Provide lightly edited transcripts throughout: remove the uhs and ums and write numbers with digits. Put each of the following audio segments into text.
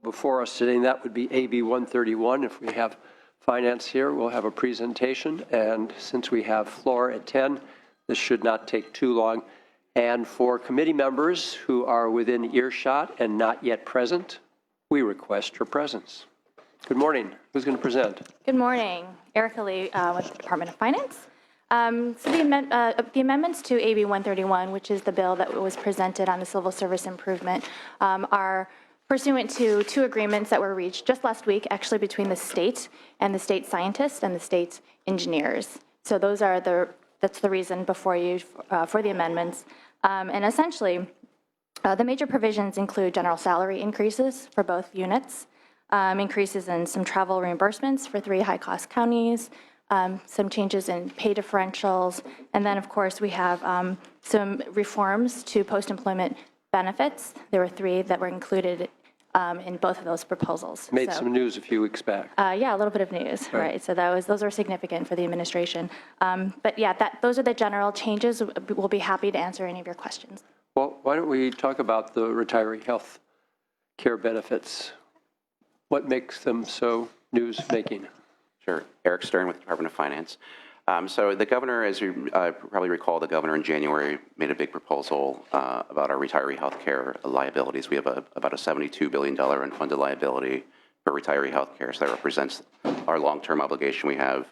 before us today, and that would be AB 131. If we have finance here, we'll have a presentation. And since we have floor at 10, this should not take too long. And for committee members who are within earshot and not yet present, we request your presence. Good morning. Who's going to present? Good morning. Erica Lee with the Department of Finance. So the amendments to AB 131, which is the bill that was presented on the civil service improvement, are pursuant to two agreements that were reached just last week, actually between the state and the state scientists and the state engineers. So that's the reason before you for the amendments. And essentially, the major provisions include general salary increases for both units, increases in some travel reimbursements for 3 high-cost counties, some changes in pay differentials, and then, of course, we have some reforms to post-employment benefits. There were 3 that were included in both of those proposals. Made some news a few weeks back. Yeah, a little bit of news, right? So those are significant for the administration. But yeah, those are the general changes. We'll be happy to answer any of your questions. Well, why don't we talk about the retiree health care benefits? What makes them so news-making? Sure. Eric Stern with the Department of Finance. So the governor, as you probably recall, the governor in January made a big proposal about our retiree health care liabilities. We have about a $72 billion unfunded liability for retiree health care. So that represents our long-term obligation we have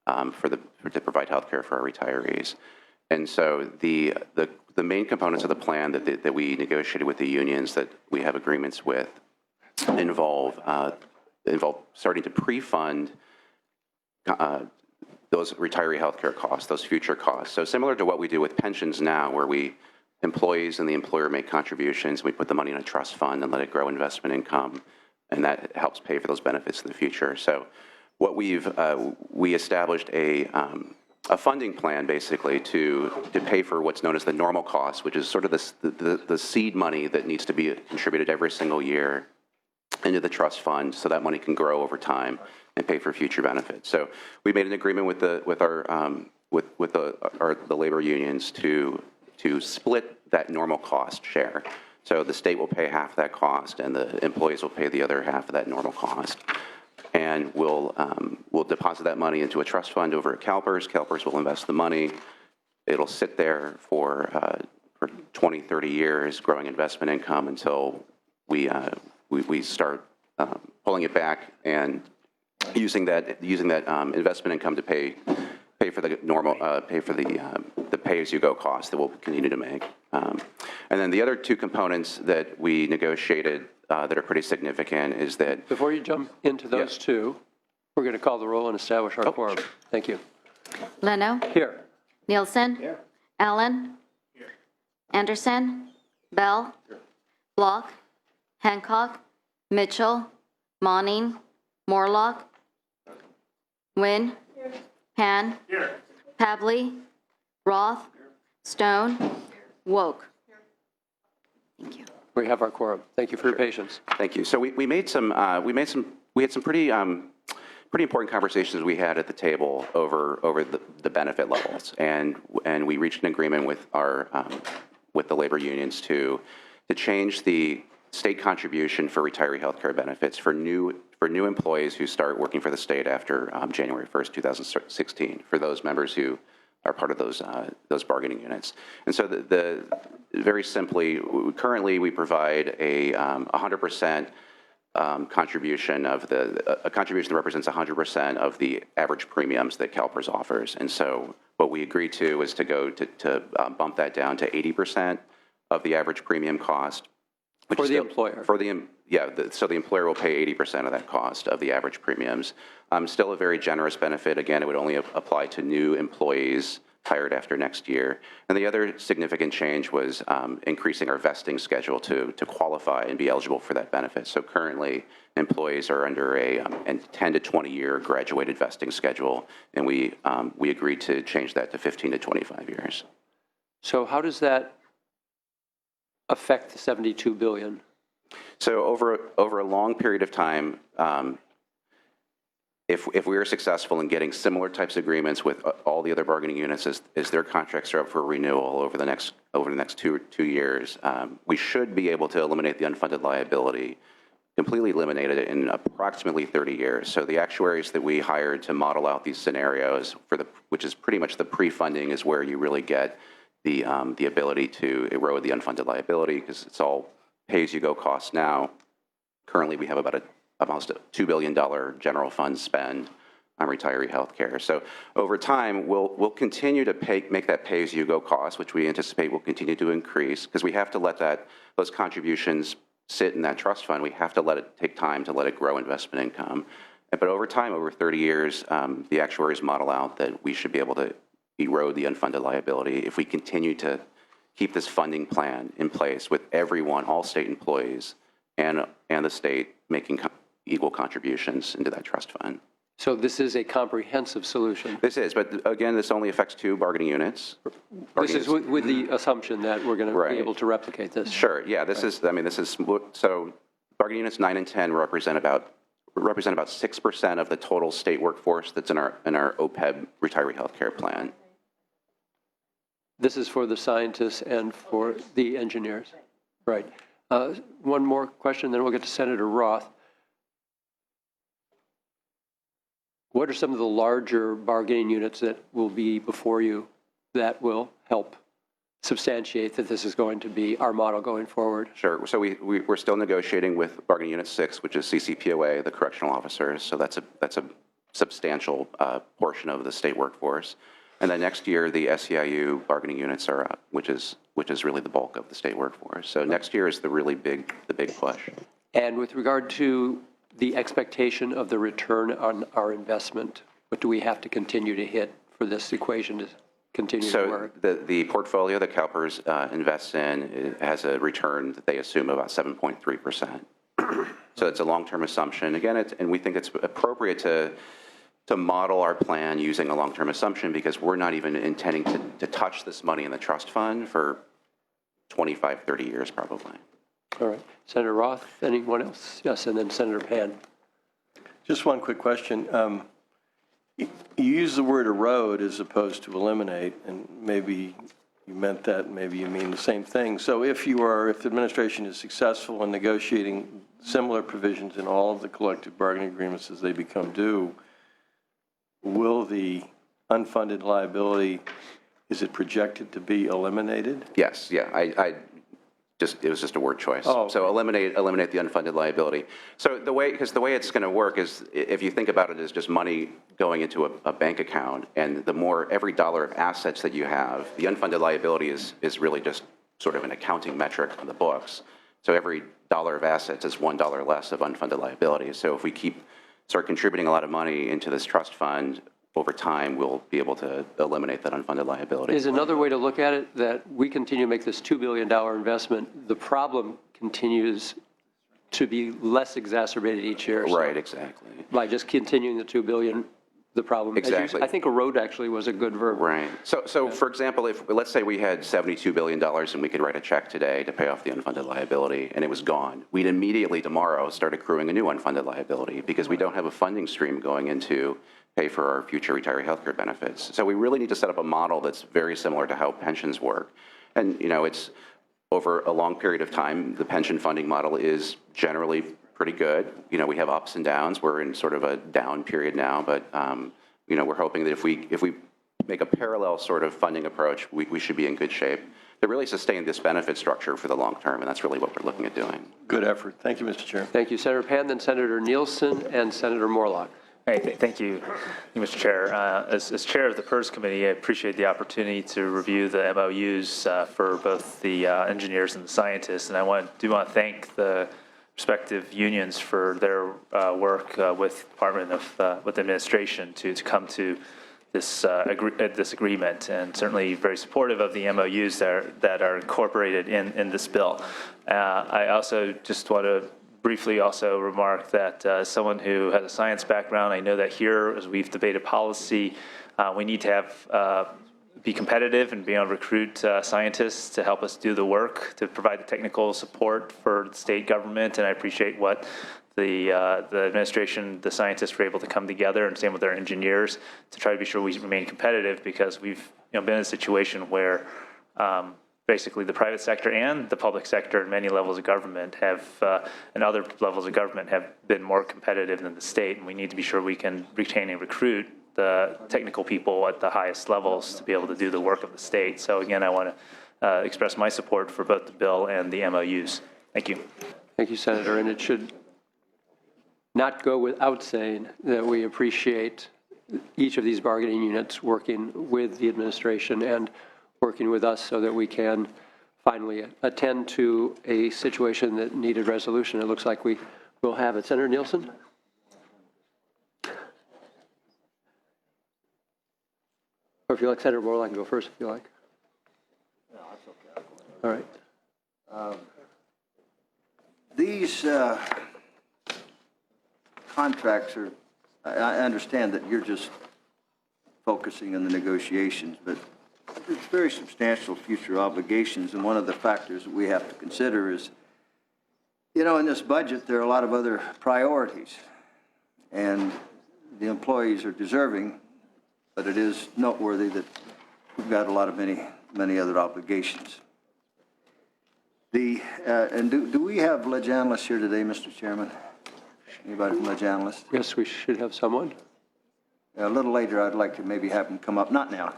to provide health care for our retirees. And so the main components of the plan that we negotiated with the unions that we have agreements with involve starting to pre-fund those retiree health care costs, those future costs. So similar to what we do with pensions now, where employees and the employer make contributions, we put the money in a trust fund and let it grow investment income, and that helps pay for those benefits in the future. So what we established a funding plan basically to pay for what's known as the normal costs, which is sort of the seed money that needs to be contributed every single year into the trust fund so that money can grow over time and pay for future benefits. So we made an agreement with the labor unions to split that normal cost share. So the state will pay half that cost, and the employees will pay the other half of that normal cost. And we'll deposit that money into a trust fund over at CalPERS. CalPERS will invest the money. It'll sit there for 20, 30 years, growing investment income until we start pulling it back and using that investment income to pay for the normal the pay-as-you-go cost that we'll continue to make. And then the other 2 components that we negotiated that are pretty significant is that before you jump into those 2, we're going to call the roll and establish our quorum. Sure. Thank you. Leno. Here. Nielsen. Here. Allen. Here. Anderson. Bell. Here. Block. Hancock. Mitchell. Monning. Morlock. Wynn. Here. Han. Here. Pavley. Roth. Here. Stone. Here. Woke. Here. Thank you. We have our quorum. Thank you for your patience. Thank you. So we had some pretty important conversations we had at the table over the benefit levels, and we reached an agreement with the labor unions to change the state contribution for retiree health care benefits for new employees who start working for the state after January 1st, 2016, for those members who are part of those bargaining units. And so very simply, currently we provide a 100% contribution a contribution that represents 100% of the average premiums that CalPERS offers. And so what we agreed to was to go to bump that down to 80% of the average premium cost. For the employer. So the employer will pay 80% of that cost of the average premiums. Still a very generous benefit. Again, it would only apply to new employees hired after next year. And the other significant change was increasing our vesting schedule to qualify and be eligible for that benefit. So currently, employees are under a 10 to 20 year graduated vesting schedule, and we agreed to change that to 15 to 25 years. So how does that affect the $72 billion? So over a long period of time, if we are successful in getting similar types of agreements with all the other bargaining units as their contracts are up for renewal over the next two years, we should be able to eliminate the unfunded liability completely eliminated it in approximately 30 years. So the actuaries that we hired to model out these scenarios, which is pretty much the pre-funding, is where you really get the ability to erode the unfunded liability, because it's all pay-as-you-go costs now. Currently, we have almost a $2 billion general fund spend on retiree health care. So over time, we'll continue to make that pay-as-you-go cost, which we anticipate will continue to increase, because we have to let those contributions sit in that trust fund. We have to let it take time to let it grow investment income. But over time, over 30 years, the actuaries model out that we should be able to erode the unfunded liability if we continue to keep this funding plan in place with everyone, all state employees, and the state making equal contributions into that trust fund. So this is a comprehensive solution. This is, but again, this only affects 2 bargaining units. This is with the assumption that we're going to be able to replicate this. Sure, yeah, so bargaining units 9 and 10 represent about 6% of the total state workforce that's in our OPEB retiree health care plan. This is for the scientists and for the engineers. Right. One more question, then we'll get to Senator Roth. What are some of the larger bargaining units that will be before you that will help substantiate that this is going to be our model going forward? Sure. So we're still negotiating with bargaining unit 6, which is CCPOA, the correctional officers. So that's a substantial portion of the state workforce. And then next year, the SEIU bargaining units are up, which is really the bulk of the state workforce. So next year is the big push. And with regard to the expectation of the return on our investment, what do we have to continue to hit for this equation to continue to work? So the portfolio that CalPERS invests in has a return that they assume about 7.3%. So it's a long-term assumption. Again, and we think it's appropriate to model our plan using a long-term assumption, because we're not even intending to touch this money in the trust fund for 25, 30 years probably. All right. Senator Roth, anyone else? Yes, and then Senator Pan. Just one quick question. You use the word erode as opposed to eliminate, and maybe you meant that, maybe you mean the same thing. So if the administration is successful in negotiating similar provisions in all of the collective bargaining agreements as they become due, will the unfunded liability, is it projected to be eliminated? Yes, yeah. It was just a word choice. Oh, okay. So eliminate the unfunded liability. So the way it's going to work is, if you think about it as just money going into a bank account, and every dollar of assets that you have, the unfunded liability is really just sort of an accounting metric on the books. So every dollar of assets is $1 less of unfunded liability. So if we start contributing a lot of money into this trust fund, over time, we'll be able to eliminate that unfunded liability. Is another way to look at it that we continue to make this $2 billion investment, the problem continues to be less exacerbated each year? Right, exactly. By just continuing the $2 billion, the problem. Exactly. I think erode actually was a good verb. Right. So for example, let's say we had $72 billion and we could write a check today to pay off the unfunded liability, and it was gone. We'd immediately tomorrow start accruing a new unfunded liability, because we don't have a funding stream going into pay for our future retiree health care benefits. So we really need to set up a model that's very similar to how pensions work. And, it's over a long period of time, the pension funding model is generally pretty good. We have ups and downs. We're in sort of a down period now, but, we're hoping that if we make a parallel sort of funding approach, we should be in good shape to really sustain this benefit structure for the long term, and that's really what we're looking at doing. Good effort. Thank you, Mr. Chair. Thank you, Senator Pan, then Senator Nielsen and Senator Morlock. Hey, thank you, Mr. Chair. As chair of the PERS committee, I appreciate the opportunity to review the MOUs for both the engineers and the scientists, and I do want to thank the respective unions for their work with with the administration to come to this agreement, and certainly very supportive of the MOUs that are incorporated in this bill. I also just want to briefly also remark that as someone who has a science background, I know that here, as we've debated policy, we need to be competitive and be able to recruit scientists to help us do the work, to provide the technical support for the state government, and I appreciate what the administration, the scientists were able to come together, and same with our engineers, to try to be sure we remain competitive, because we've been in a situation where basically the private sector and the public sector and many levels of government have, and other levels of government have been more competitive than the state. And we need to be sure we can retain and recruit the technical people at the highest levels to be able to do the work of the state. So again, I want to express my support for both the bill and the MOUs. Thank you. Thank you, Senator. And it should not go without saying that we appreciate each of these bargaining units working with the administration and working with us so that we can finally attend to a situation that needed resolution. It looks like we will have it. Senator Nielsen? Or if you like, Senator Morlock, can go first if you like. No, that's okay. All right. These contracts are, I understand that you're just focusing on the negotiations, but it's very substantial future obligations, and one of the factors that we have to consider is, you know, in this budget, there are a lot of other priorities, and the employees are deserving, but it is noteworthy that we've got a lot of many other obligations. And do we have ledge analysts here today, Mr. Chairman? Anybody from ledge analysts? Yes, we should have someone. A little later, I'd like to maybe have them come up, not now,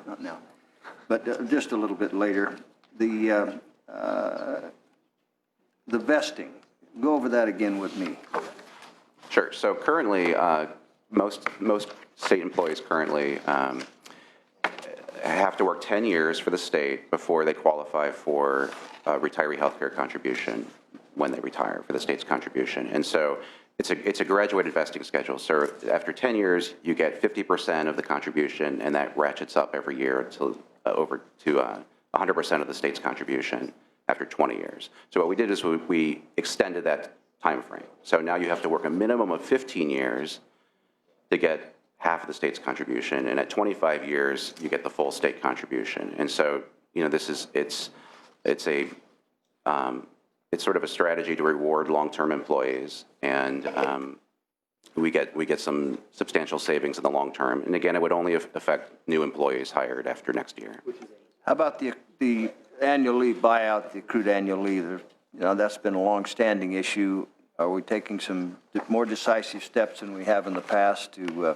but just a little bit later. The vesting, go over that again with me. Sure. So currently, most state employees currently have to work 10 years for the state before they qualify for retiree health care contribution when they retire for the state's contribution. And so it's a graduated vesting schedule. So after 10 years, you get 50% of the contribution, and that ratchets up every year until over to 100% of the state's contribution after 20 years. So what we did is we extended that time frame. So now you have to work a minimum of 15 years to get half of the state's contribution, and at 25 years, you get the full state contribution. And so, you know, it's sort of a strategy to reward long-term employees, and we get some substantial savings in the long term. And again, it would only affect new employees hired after next year. How about the annual leave buyout, the accrued annual leave? You know, that's been a long-standing issue. Are we taking some more decisive steps than we have in the past to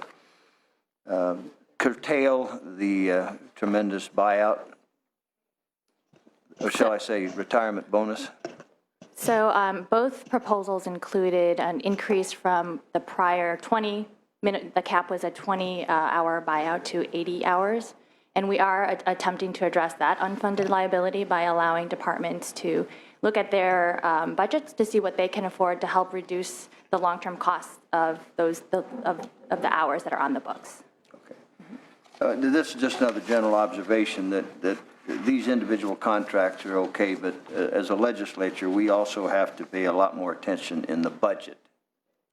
curtail the tremendous buyout, or shall I say retirement bonus? So both proposals included an increase from the prior 20-minute, the cap was a 20-hour buyout to 80 hours. And we are attempting to address that unfunded liability by allowing departments to look at their budgets to see what they can afford to help reduce the long-term costs of those of the hours that are on the books. Okay. This is just another general observation that these individual contracts are okay, but as a legislature, we also have to pay a lot more attention in the budget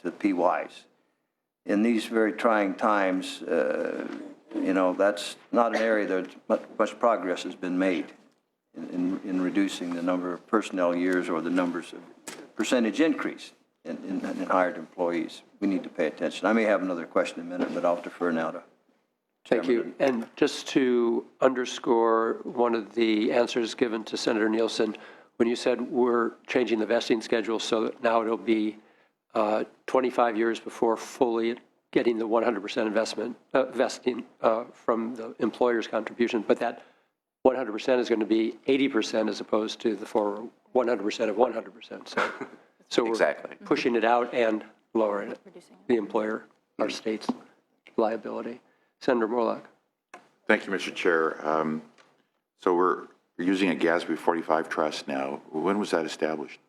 to PYs. In these very trying times, you know, that's not an area that much progress has been made in reducing the number of personnel years or the numbers of percentage increase in hired employees. We need to pay attention. I may have another question in a minute, but I'll defer now to Thank you. And just to underscore one of the answers given to Senator Nielsen, when you said we're changing the vesting schedule so that now it'll be 25 years before fully getting the 100% vesting from the employer's contribution, but that 100% is going to be 80% as opposed to the 100% of 100%. So we're Exactly. pushing it out and lowering it, the employer, our state's liability. Senator Morlock. Thank you, Mr. Chair. So we're using a GASB 45 trust now. When was that established?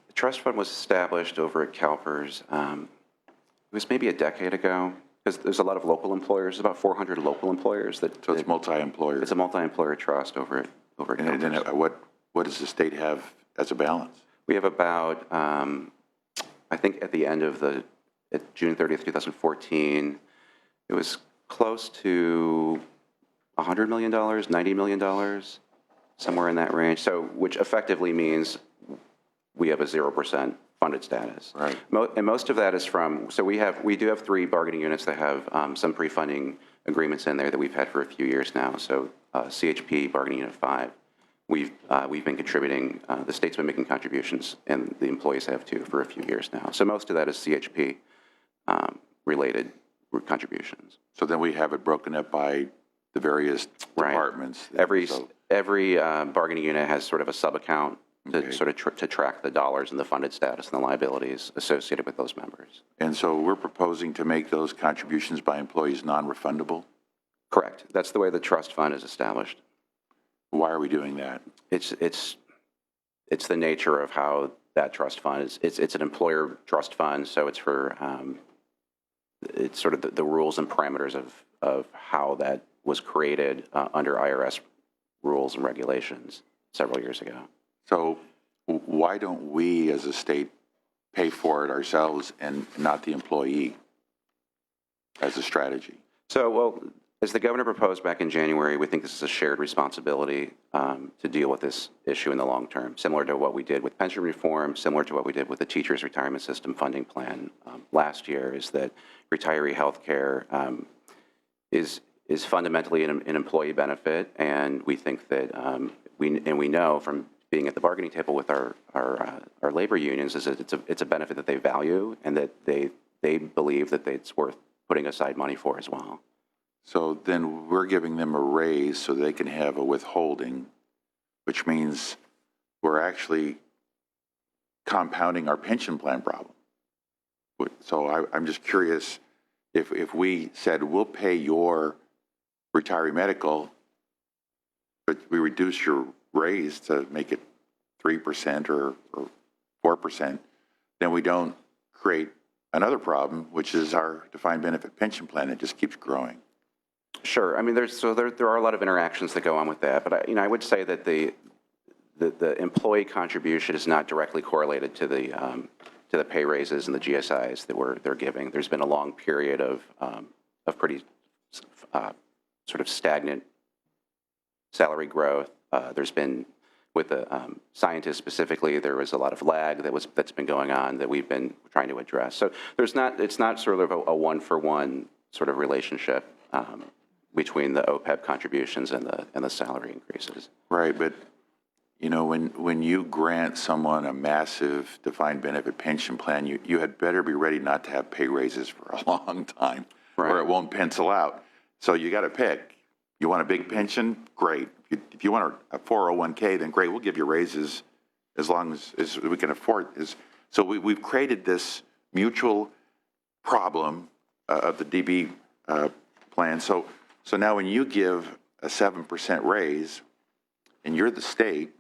The trust fund was established over at CalPERS. It was maybe a decade ago, because there's a lot of local employers, about 400 local employers that. So it's multi-employer. It's a multi-employer trust over at And then what does the state have as a balance? We have about, I think at the end of at June 30th, 2014, it was close to $100 million, $90 million, somewhere in that range. So, which effectively means we have a 0% funded status. Right. And most of that is from, so we do have 3 bargaining units that have some pre-funding agreements in there that we've had for a few years now. So CHP bargaining unit 5, we've been contributing, the state's been making contributions, and the employees have too for a few years now. So most of that is CHP related contributions. So then we have it broken up by the various departments. Every bargaining unit has sort of a sub-account to sort of to track the dollars and the funded status and the liabilities associated with those members. And so we're proposing to make those contributions by employees non-refundable? Correct. That's the way the trust fund is established. Why are we doing that? It's the nature of how that trust fund is. It's an employer trust fund, so it's for it's sort of the rules and parameters of how that was created under IRS rules and regulations several years ago. So why don't we as a state pay for it ourselves and not the employee as a strategy? So, well, as the governor proposed back in January, we think this is a shared responsibility to deal with this issue in the long term, similar to what we did with pension reform, similar to what we did with the teachers' retirement system funding plan last year, is that retiree health care is fundamentally an employee benefit, and we think that we know from being at the bargaining table with our labor unions is that it's a benefit that they value and that they believe that it's worth putting aside money for as well. So then we're giving them a raise so they can have a withholding, which means we're actually compounding our pension plan problem. So I'm just curious if we said, we'll pay your retiree medical, but we reduce your raise to make it 3% or 4%, then we don't create another problem, which is our defined benefit pension plan. It just keeps growing. Sure. I mean, there are a lot of interactions that go on with that, but I would say that the employee contribution is not directly correlated to the pay raises and the GSIs that they're giving. There's been a long period of pretty sort of stagnant salary growth. There's been, with the scientists specifically, there was a lot of lag that's been going on that we've been trying to address. So it's not sort of a one-for-one sort of relationship between the OPEB contributions and the salary increases. Right, but you know, when you grant someone a massive defined benefit pension plan, you had better be ready not to have pay raises for a long time, or it won't pencil out. So you got to pick. You want a big pension? Great. If you want a 401k, then great. We'll give you raises as long as we can afford. So we've created this mutual problem of the DB plan. So now when you give a 7% raise, and you're the state,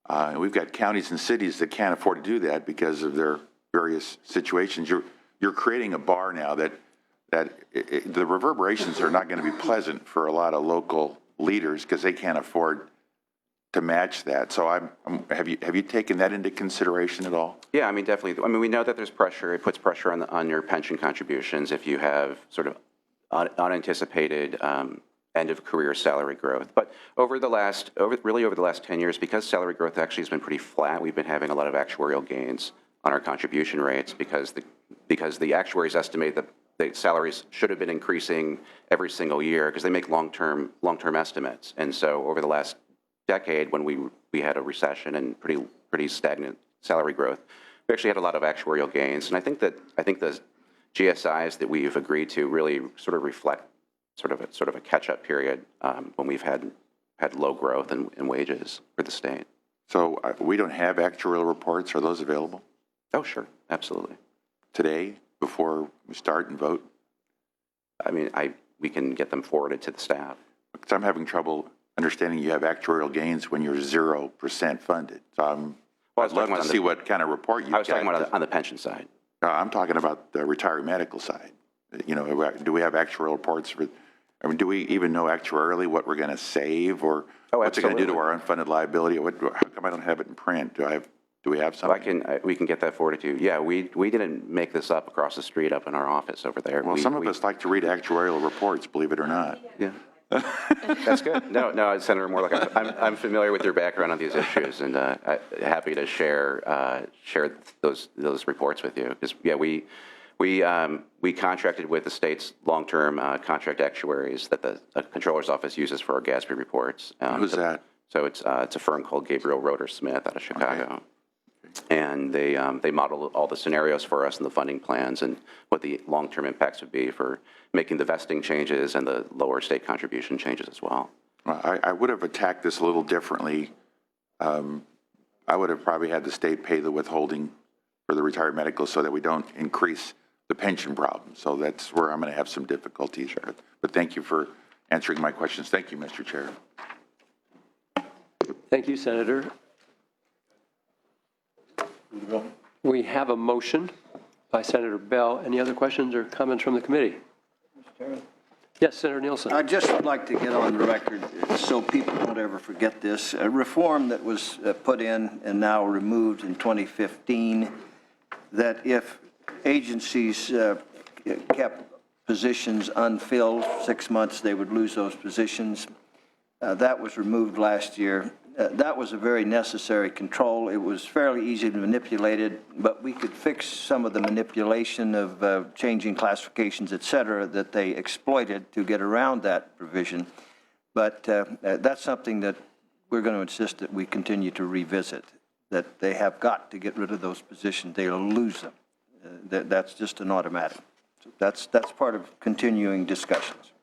and we've got counties and cities that can't afford to do that because of their various situations, you're creating a bar now that the reverberations are not going to be pleasant for a lot of local leaders because they can't afford to match that. So have you taken that into consideration at all? Yeah, I mean, definitely. I mean, we know that there's pressure. It puts pressure on your pension contributions if you have sort of unanticipated end of career salary growth. But over the last 10 years, because salary growth actually has been pretty flat, we've been having a lot of actuarial gains on our contribution rates because the actuaries estimate that the salaries should have been increasing every single year because they make long-term estimates. And so over the last decade, when we had a recession and pretty stagnant salary growth, we actually had a lot of actuarial gains. And I think the GSIs that we've agreed to really sort of reflect sort of a catch-up period when we've had low growth in wages for the state. So we don't have actuarial reports. Are those available? Oh, sure. Absolutely. Today, before we start and vote? I mean, we can get them forwarded to the staff. Because I'm having trouble understanding you have actuarial gains when you're 0% funded. So I'd love to see what kind of report you've got. I was talking about on the pension side. I'm talking about the retiree medical side. You know, do we have actuarial reports for? I mean, do we even know actuarially what we're going to save, or what's it going to do to our unfunded liability? How come I don't have it in print? Do we have something? We can get that forwarded to you. Yeah, we didn't make this up across the street up in our office over there. Well, some of us like to read actuarial reports, believe it or not. Yeah. That's good. No, Senator Morlock, I'm familiar with your background on these issues, and happy to share those reports with you. Because yeah, we contracted with the state's long-term contract actuaries that the Controller's Office uses for our GASB reports. Who's that? So it's a firm called Gabriel Roeder Smith out of Chicago. And they model all the scenarios for us and the funding plans and what the long-term impacts would be for making the vesting changes and the lower state contribution changes as well. I would have attacked this a little differently. I would have probably had the state pay the withholding for the retired medical so that we don't increase the pension problem. So that's where I'm going to have some difficulties. But thank you for answering my questions. Thank you, Mr. Chair. Thank you, Senator. We have a motion by Senator Bell. Any other questions or comments from the committee? Yes, Senator Nielsen. I'd just like to get on the record so people don't ever forget this. A reform that was put in and now removed in 2015, that if agencies kept positions unfilled 6 months, they would lose those positions. That was removed last year. That was a very necessary control. It was fairly easy to manipulate it, but we could fix some of the manipulation of changing classifications, et cetera, that they exploited to get around that provision. But that's something that we're going to insist that we continue to revisit, that they have got to get rid of those positions. They'll lose them. That's just an automatic. So that's part of continuing discussions.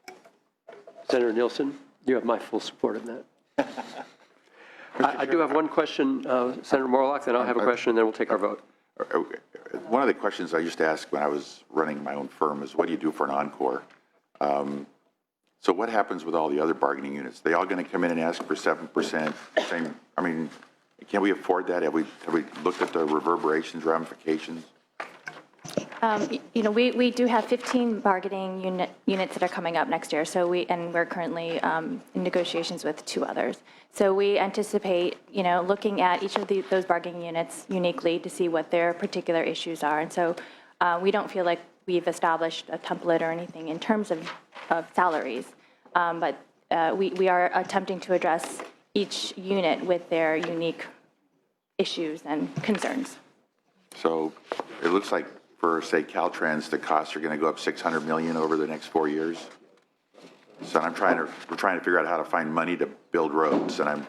Senator Nielsen, you have my full support in that. I do have one question, Senator Morlock, then I'll have a question, and then we'll take our vote. One of the questions I used to ask when I was running my own firm is, what do you do for an encore? So what happens with all the other bargaining units? They all going to come in and ask for 7%? Same. I mean, can we afford that? Have we looked at the reverberations, ramifications? You know, we do have 15 bargaining units that are coming up next year. So we're currently in negotiations with 2 others. So we anticipate, you know, looking at each of those bargaining units uniquely to see what their particular issues are. And so we don't feel like we've established a template or anything in terms of salaries, but we are attempting to address each unit with their unique issues and concerns. So it looks like, for, say, Caltrans, the costs are going to go up $600 million over the next 4 years. So we're trying to figure out how to find money to build roads, and I'm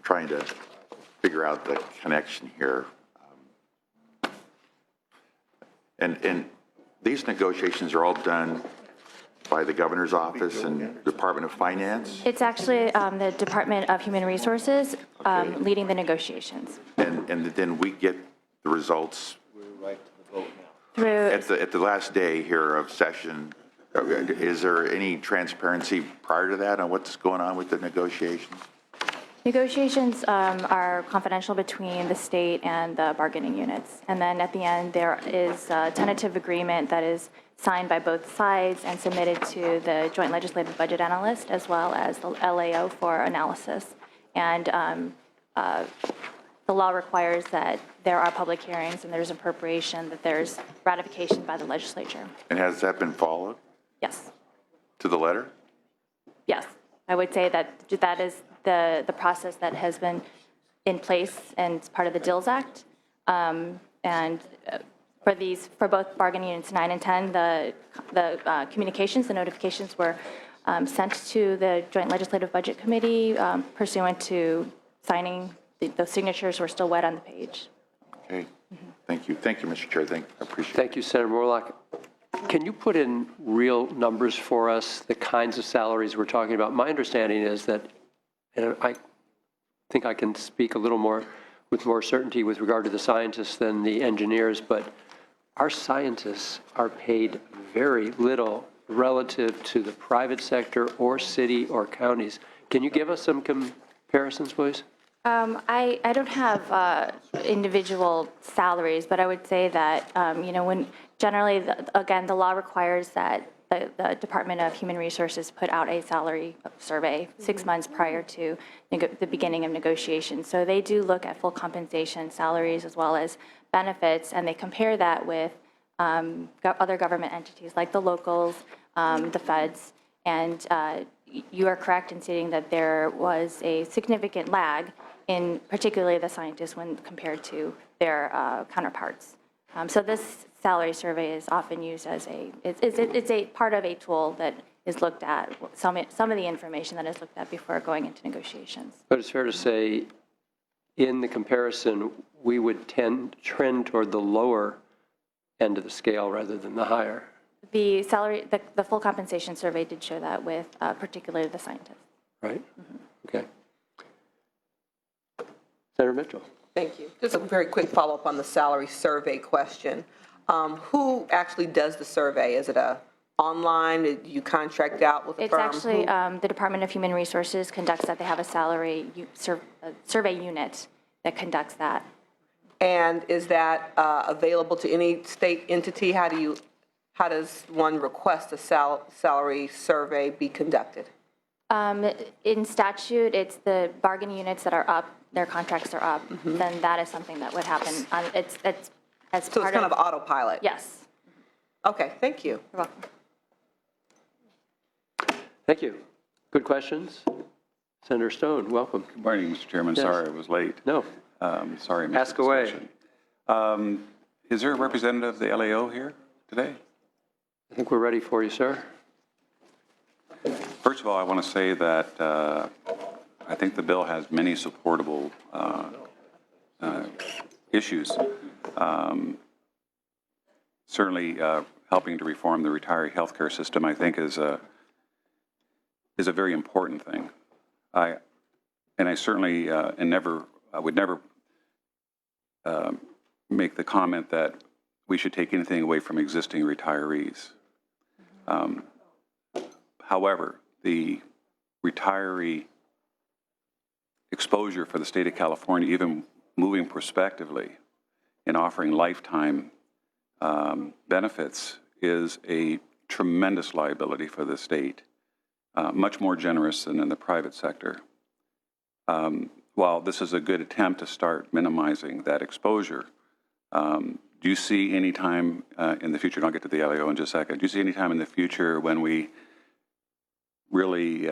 trying to figure out the connection here. And these negotiations are all done by the governor's office and Department of Finance? It's actually the Department of Human Resources leading the negotiations. And then we get the results Through at the last day here of session. Is there any transparency prior to that on what's going on with the negotiations? Negotiations are confidential between the state and the bargaining units. And then at the end, there is a tentative agreement that is signed by both sides and submitted to the Joint Legislative Budget Analyst as well as the LAO for analysis. And the law requires that there are public hearings and there's appropriation, that there's ratification by the legislature. And has that been followed? Yes. To the letter? Yes. I would say that that is the process that has been in place and it's part of the DILS Act. For both bargaining units 9 and 10, the communications, the notifications were sent to the Joint Legislative Budget Committee pursuant to signing. Those signatures were still wet on the page. Okay. Thank you. Thank you, Mr. Chair. I appreciate it. Thank you, Senator Morlock. Can you put in real numbers for us, the kinds of salaries we're talking about? My understanding is that, and I think I can speak a little more with more certainty with regard to the scientists than the engineers, but our scientists are paid very little relative to the private sector or city or counties. Can you give us some comparisons, please? I don't have individual salaries, but I would say that, when generally, again, the law requires that the Department of Human Resources put out a salary survey 6 months prior to the beginning of negotiations. So they do look at full compensation, salaries, as well as benefits, and they compare that with other government entities like the locals, the feds, and you are correct in stating that there was a significant lag in particularly the scientists when compared to their counterparts. So this salary survey is often used as it's a part of a tool that is looked at, some of the information that is looked at before going into negotiations. But it's fair to say, in the comparison, we would trend toward the lower end of the scale rather than the higher. The salary, the full compensation survey did show that with particularly the scientists. Right? Okay. Senator Mitchell. Thank you. Just a very quick follow-up on the salary survey question. Who actually does the survey? Is it online? Do you contract out with a It's firm? actually the Department of Human Resources conducts that. They have a survey unit that conducts that. And is that available to any state entity? How does one request a salary survey be conducted? In statute, it's the bargaining units that are up, their contracts are up, then that is something that would happen. It's as So part it's kind of autopilot? Yes. Okay, thank you. You're welcome. Thank you. Good questions. Senator Stone, welcome. Good morning, Mr. Chairman. Yes. Sorry I was late. No. Sorry I missed Ask the away. discussion. Is there a representative of the LAO here today? I think we're ready for you, sir. First of all, I want to say that I think the bill has many supportable issues. Certainly, helping to reform the retiree health care system, I think, is a very important thing. I certainly I would never make the comment that we should take anything away from existing retirees. However, the retiree exposure for the state of California, even moving prospectively and offering lifetime benefits, is a tremendous liability for the state, much more generous than in the private sector. While this is a good attempt to start minimizing that exposure, do you see any time in the future, and I'll get to the LAO in just a second, do you see any time in the future when we really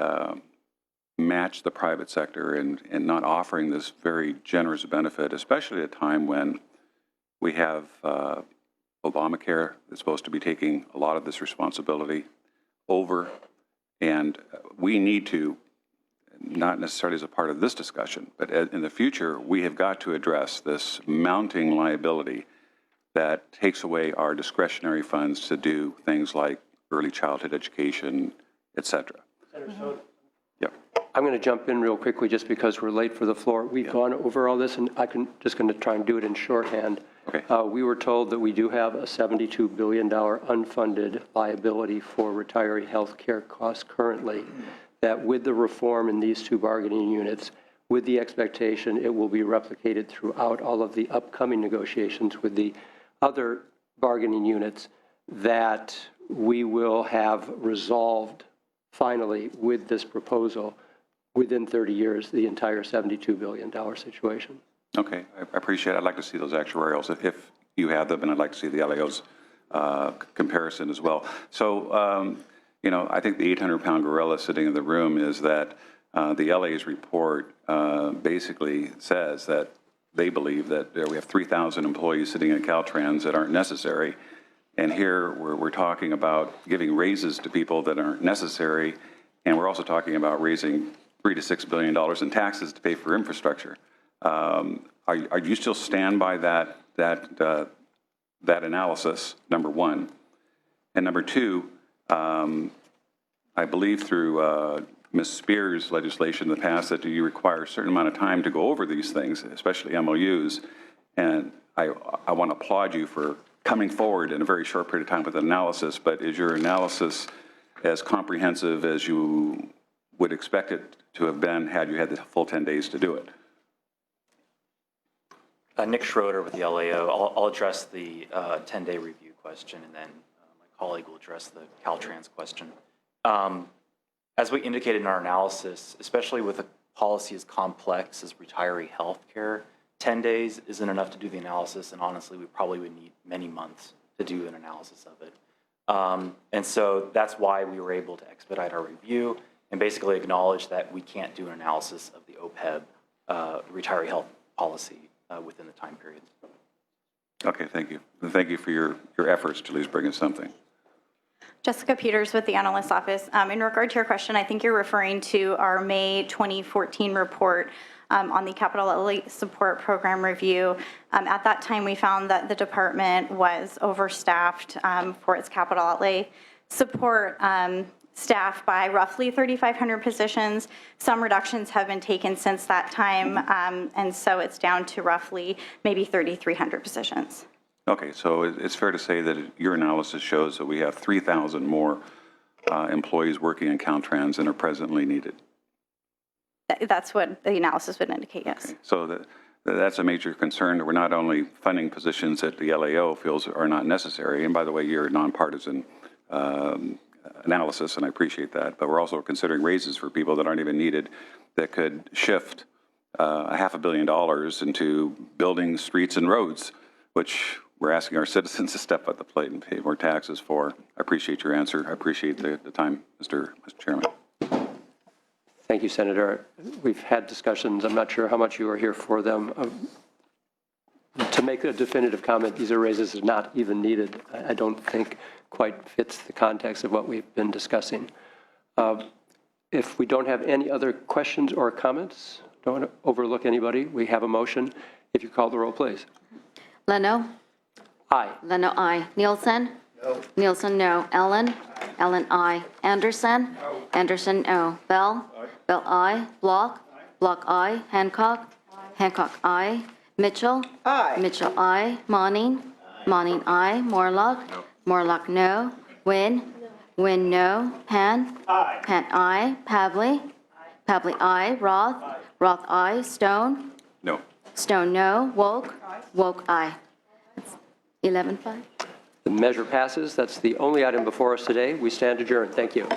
match the private sector and not offering this very generous benefit, especially at a time when we have Obamacare that's supposed to be taking a lot of this responsibility over, and we need to, not necessarily as a part of this discussion, but in the future, we have got to address this mounting liability that takes away our discretionary funds to do things like early childhood education, et cetera. Yep. I'm going to jump in real quickly just because we're late for the floor. We've gone over all this, and just going to try and do it in shorthand. Okay. We were told that we do have a $72 billion unfunded liability for retiree health care costs currently, that with the reform in these two bargaining units, with the expectation it will be replicated throughout all of the upcoming negotiations with the other bargaining units, that we will have resolved finally with this proposal within 30 years the entire $72 billion situation. Okay, I appreciate it. I'd like to see those actuarials if you have them, and I'd like to see the LAO's comparison as well. So, you know, I think the 800-pound gorilla sitting in the room is that the LA's report basically says that they believe that we have 3,000 employees sitting in Caltrans that aren't necessary. And here we're talking about giving raises to people that aren't necessary, and we're also talking about raising $3 to $6 billion in taxes to pay for infrastructure. Are you still stand by that analysis? Number one, and number two, I believe through Ms. Spears' legislation in the past that you require a certain amount of time to go over these things, especially MOUs, and I want to applaud you for coming forward in a very short period of time with an analysis, but is your analysis as comprehensive as you would expect it to have been had you had the full 10 days to do it? Nick Schroeder with the LAO. I'll address the 10-day review question, and then my colleague will address the Caltrans question. As we indicated in our analysis, especially with a policy as complex as retiree health care, 10 days isn't enough to do the analysis, and honestly, we probably would need many months to do an analysis of it. And so that's why we were able to expedite our review and basically acknowledge that we can't do an analysis of the OPEB retiree health policy within the time period. Okay, thank you. And thank you for your efforts to at least bring us something. Jessica Peters with the Analyst's Office. In regard to your question, I think you're referring to our May 2014 report on the Capital Outlay Support Program review. At that time, we found that the department was overstaffed for its capital outlay support staff by roughly 3,500 positions. Some reductions have been taken since that time, and so it's down to roughly maybe 3,300 positions. Okay, so it's fair to say that your analysis shows that we have 3,000 more employees working in Caltrans than are presently needed. That's what the analysis would indicate, yes. Okay, so that's a major concern. We're not only funding positions that the LAO feels are not necessary, and by the way, you're a nonpartisan analysis, and I appreciate that, but we're also considering raises for people that aren't even needed that could shift $500 million into building streets and roads, which we're asking our citizens to step up the plate and pay more taxes for. I appreciate your answer. I appreciate the time, Mr. Chairman. Thank you, Senator. We've had discussions. I'm not sure how much you are here for them. To make a definitive comment, these are raises that are not even needed, I don't think quite fits the context of what we've been discussing. If we don't have any other questions or comments, don't want to overlook anybody. We have a motion. If you call the roll, please. Leno? Aye. Leno, aye. Nielsen? No. Nielsen, no. Ellen? Aye. Ellen, aye. Anderson? No. Anderson, no. Bell? Aye. Bell, aye. Block? Aye. Block, aye. Hancock? Aye. Hancock, aye. Mitchell? Aye. Mitchell, aye. Monning? Aye. Monning, aye. Morlock? No. Morlock, no. Wynn? Wynn, no. Pan? Aye. Pan, aye. Pavley? Aye. Pavley, aye. Roth? Aye. Roth, aye. Stone? No. Stone, no. Woke? Aye. Woke, aye. 11-5. The measure passes. That's the only item before us today. We stand adjourned. Thank you.